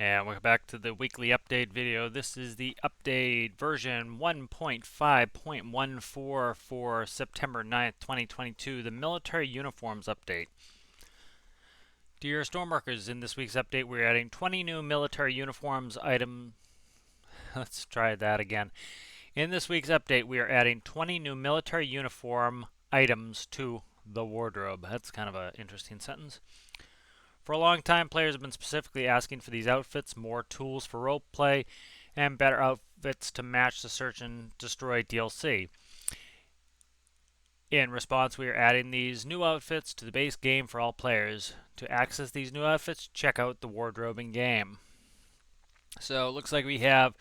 And welcome back to the weekly update video. This is the update version 1.5.14 for September 9th, 2022, the military uniforms update. Dear Stormworkers, in this week's update, we're adding 20 new military uniforms item. Let's try that again. In this week's update, we are adding 20 new military uniform items to the wardrobe. That's kind of an interesting sentence. For a long time, players have been specifically asking for these outfits, more tools for roleplay, and better outfits to match the Search and Destroy DLC. In response, we are adding these new outfits to the base game for all players. To access these new outfits, check out the wardrobe in game. So it looks like we have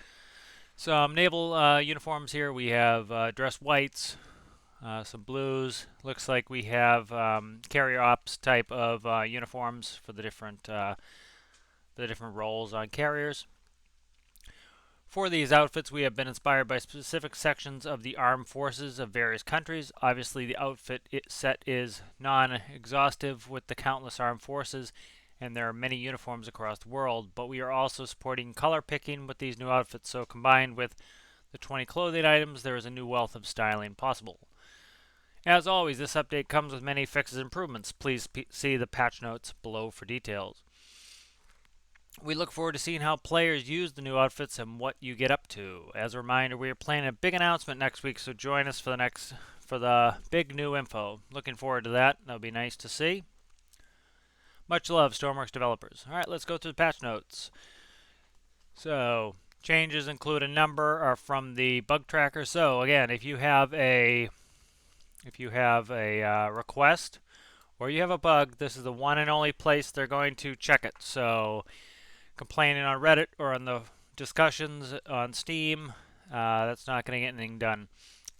some naval uniforms here. We have dress whites, some blues. Looks like we have carrier ops type of uniforms for the different roles on carriers. For these outfits, we have been inspired by specific sections of the armed forces of various countries. Obviously, the outfit set is non-exhaustive with the countless armed forces, and there are many uniforms across the world, but we are also supporting color picking with these new outfits, so combined with the 20 clothing items, there is a new wealth of styling possible. As always, this update comes with many fixes and improvements. Please see the patch notes below for details. We look forward to seeing how players use the new outfits and what you get up to. As a reminder, we are planning a big announcement next week, so join us for the big new info. Looking forward to that. That'll be nice to see. Much love, Stormworks developers. All right, let's go through the patch notes. So, changes include a number from the bug tracker. So, again, if you have a request or you have a bug, this is the one and only place they're going to check it. So complaining on Reddit or on the discussions on Steam, that's not going to get anything done.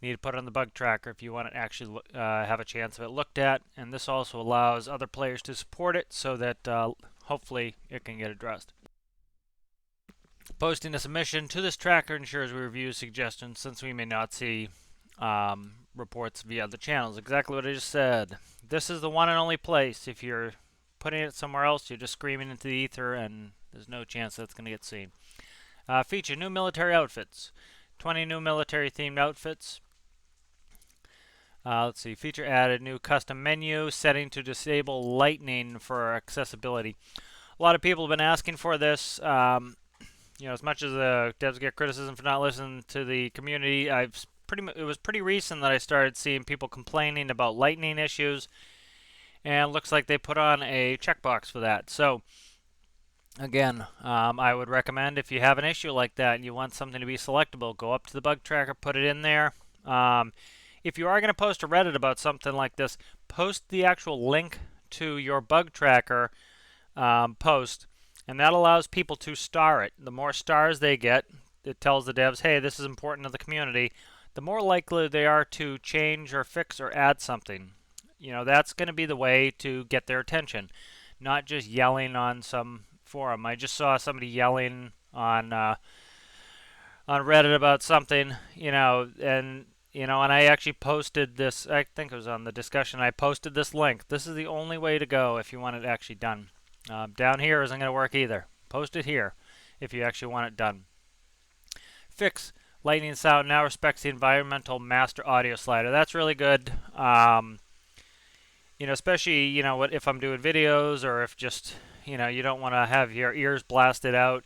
You need to put it on the bug tracker if you want to actually have a chance of it looked at, and this also allows other players to support it so that hopefully it can get addressed. Posting a submission to this tracker ensures we review suggestions, since we may not see reports via the channels. Exactly what I just said. This is the one and only place. If you're putting it somewhere else, you're just screaming into the ether, and there's no chance that's going to get seen. Feature new military outfits. 20 new military themed outfits. Let's see. Feature added new custom menu setting to disable lightning for accessibility. A lot of people have been asking for this. As much as devs get criticism for not listening to the community, it was pretty recent that I started seeing people complaining about lightning issues, and it looks like they put on a checkbox for that. So again, I would recommend, if you have an issue like that and you want something to be selectable, go up to the bug tracker, put it in there. If you are going to post to Reddit about something like this, post the actual link to your bug tracker post, and that allows people to star it. The more stars they get, it tells the devs, hey, this is important to the community. The more likely they are to change or fix or add something. That's going to be the way to get their attention, not just yelling on some forum. I just saw somebody yelling on Reddit about something, and I actually posted this. I think it was on the discussion. I posted this link. This is the only way to go if you want it actually done. Down here isn't going to work either. Post it here if you actually want it done. Fix. Lightning sound now respects the environmental master audio slider. That's really good. Especially, if I'm doing videos, or if just, you don't want to have your ears blasted out.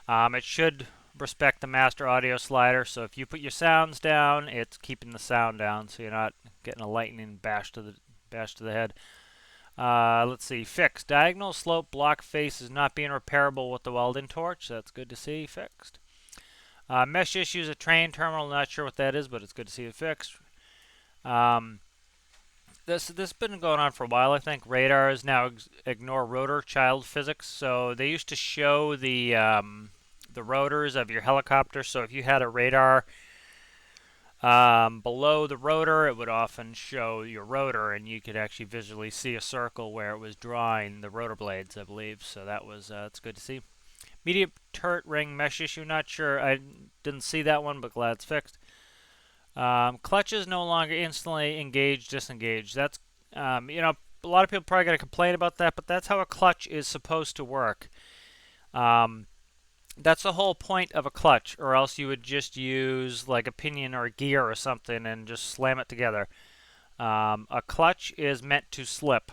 It should respect the master audio slider. So if you put your sounds down, it's keeping the sound down, so you're not getting a lightning bash to the head. Let's see. Fix. Diagonal slope block face is not being repairable with the welding torch. That's good to see. Fixed. Mesh issues at train terminal. Not sure what that is, but it's good to see it fixed. This has been going on for a while. I think radars now ignore rotor child physics. So they used to show the rotors of your helicopter. So if you had a radar below the rotor, it would often show your rotor, and you could actually visually see a circle where it was drawing the rotor blades, I believe. So that's good to see. Medium turret ring mesh issue. Not sure. I didn't see that one, but glad it's fixed. Clutches no longer instantly engage, disengage. That's, a lot of people probably going to complain about that, but that's how a clutch is supposed to work. That's the whole point of a clutch, or else you would just use like a pinion or a gear or something and just slam it together. A clutch is meant to slip.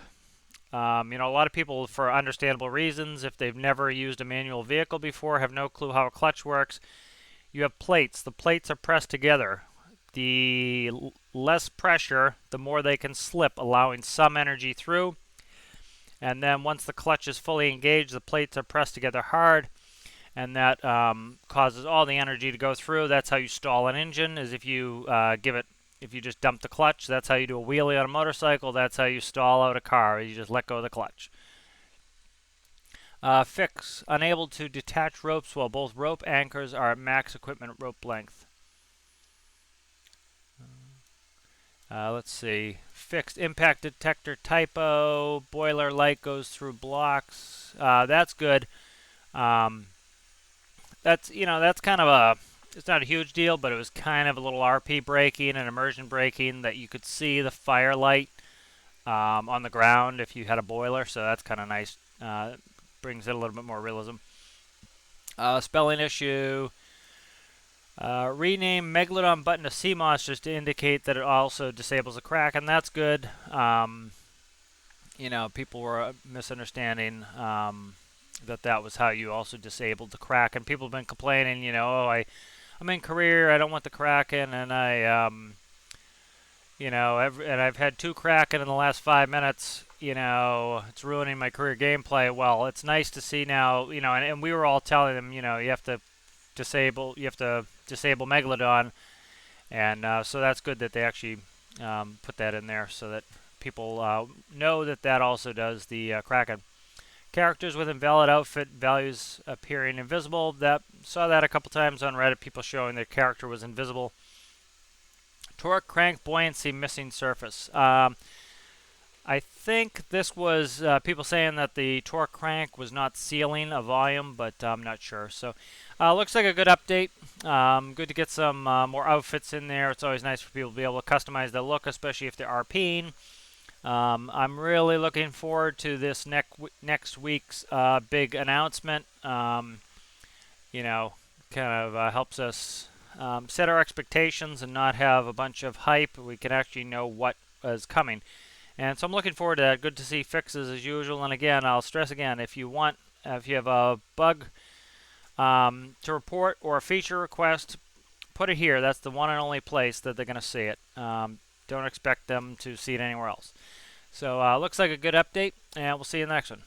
You know, a lot of people, for understandable reasons, if they've never used a manual vehicle before, have no clue how a clutch works. You have plates. The plates are pressed together. The less pressure, the more they can slip, allowing some energy through. And then once the clutch is fully engaged, the plates are pressed together hard, and that causes all the energy to go through. That's how you stall an engine, is if you if you just dump the clutch. That's how you do a wheelie on a motorcycle. That's how you stall out a car. You just let go of the clutch. Fix. Unable to detach ropes while both rope anchors are at max equipment rope length. Let's see. Fixed impact detector typo. Boiler light goes through blocks. That's good. That's kind of it's not a huge deal, but it was kind of a little RP braking and immersion braking that you could see the firelight on the ground if you had a boiler, so that's kind of nice. Brings it a little bit more realism. Spelling issue. Rename Megalodon button to CMOS just to indicate that it also disables the crack, and that's good. People were misunderstanding that was how you also disabled the crack, and people have been complaining, I'm in career, I don't want the Kraken, and and I've had 2 Kraken in the last 5 minutes. It's ruining my career gameplay. Well, it's nice to see now, and we were all telling them, you have to disable Megalodon, and so that's good that they actually put that in there so that people know that also does the Kraken. Characters with invalid outfit values appearing invisible. Saw that a couple times on Reddit. People showing their character was invisible. Torque crank buoyancy missing surface. I think this was people saying that the torque crank was not sealing a volume, but I'm not sure. So looks like a good update. Good to get some more outfits in there. It's always nice for people to be able to customize the look, especially if they're RPing. I'm really looking forward to this next week's big announcement. Kind of helps us set our expectations and not have a bunch of hype. We can actually know what is coming. And so I'm looking forward to that. Good to see fixes as usual. And again, I'll stress again, if you have a bug to report or a feature request, put it here. That's the one and only place that they're going to see it. Don't expect them to see it anywhere else. So looks like a good update, and we'll see you in the next one.